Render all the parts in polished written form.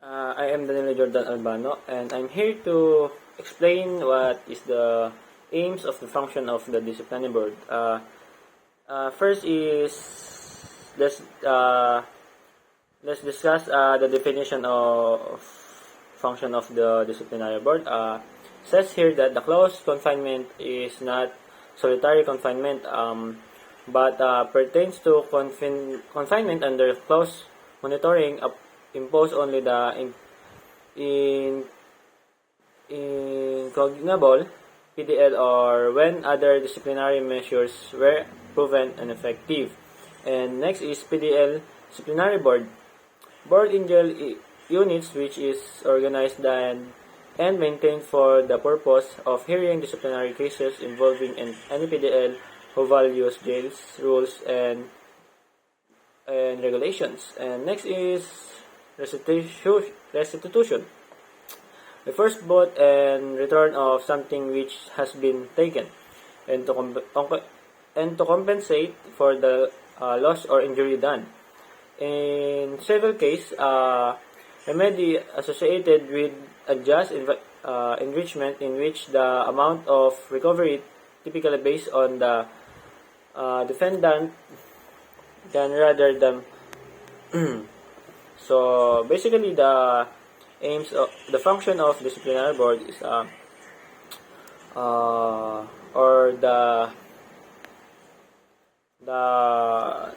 I am Daniel Jordan Albano, and I'm here to explain what is the aims of the function of the disciplinary board. First is let's uh, let's discuss the definition of function of the disciplinary board. Says here that the closed confinement is not solitary confinement, but pertains to confinement under close monitoring imposed only the in incognable PDL or when other disciplinary measures were proven ineffective. And next is PDL disciplinary board. Board in jail units which is organized and maintained for the purpose of hearing disciplinary cases involving any PDL who values jail's rules and regulations. And next is restitution. The first bought and return of something which has been taken, and to compensate for the loss or injury done. In several cases, remedy associated with a just enrichment in which the amount of recovery typically based on the defendant than rather than so basically the aims of the function of disciplinary board is or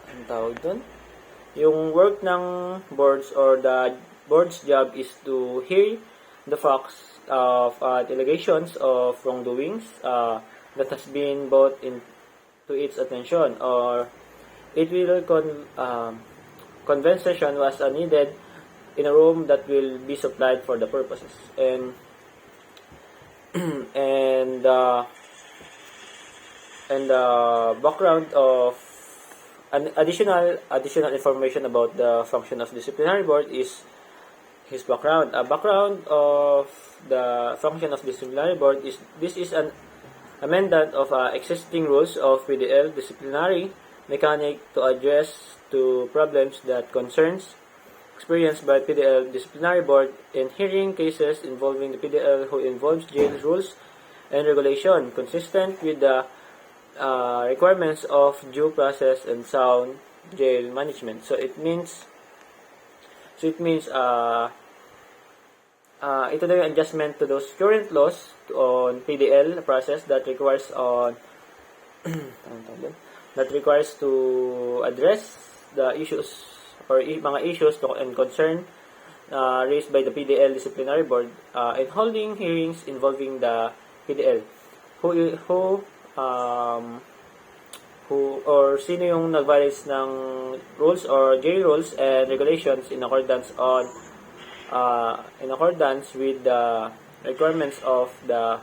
ang tawag dun? Yung work ng boards or the board's job is to hear the facts of allegations of wrongdoings that has been brought into its attention, or it will conversation was needed in a room that will be supplied for the purposes. And the background of additional information about the function of disciplinary board is his background. A background of the function of disciplinary board is this is an amendment of existing rules of PDL disciplinary mechanic to address to problems that concerns experienced by PDL disciplinary board in hearing cases involving the PDL who involves jail rules and regulation consistent with the requirements of due process and sound jail management. So it means ito na yung adjustment to those current laws on PDL process that requires to address the issues or mga issues and concern raised by the PDL disciplinary board in holding hearings involving the PDL who or sino yung nag-violates ng rules or jail rules and regulations in accordance with the requirements of the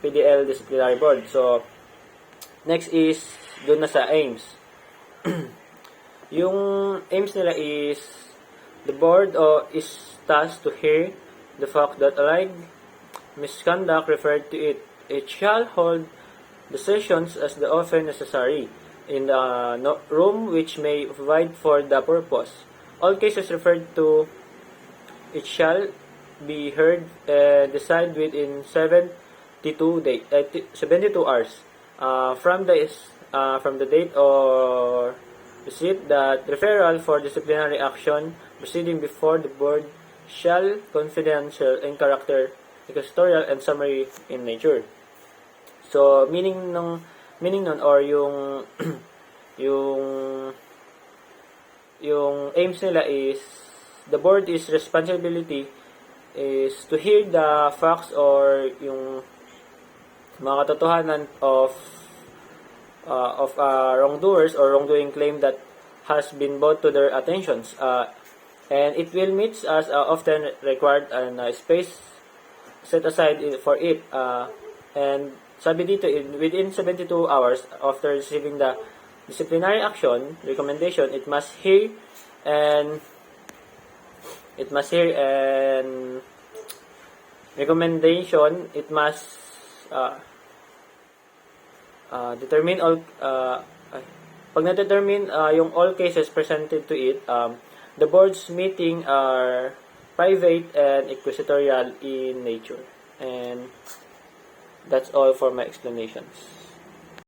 PDL disciplinary board. So next is doon na sa aims. Yung aims nila is the board is tasked to hear the fact that alleged misconduct referred to it. It shall hold the sessions as the often necessary in the room which may provide for the purpose. All cases referred to it shall be heard and decided within 72 hours from the date or receipt that referral for disciplinary action proceeding before the board shall confidential in character, inquisitorial and summary in nature. So meaning nun or yung yung aims nila is the board is responsibility is to hear the facts or yung mga katotohanan of wrongdoers or wrongdoing claim that has been brought to their attentions, and it will meet as often required and space set aside for it, and sabi dito within 72 hours after receiving the disciplinary action recommendation, it must hear and recommendation, it must determine all pag na-determine yung all cases presented to it, the board's meeting are private and inquisitorial in nature. And that's all for my explanations.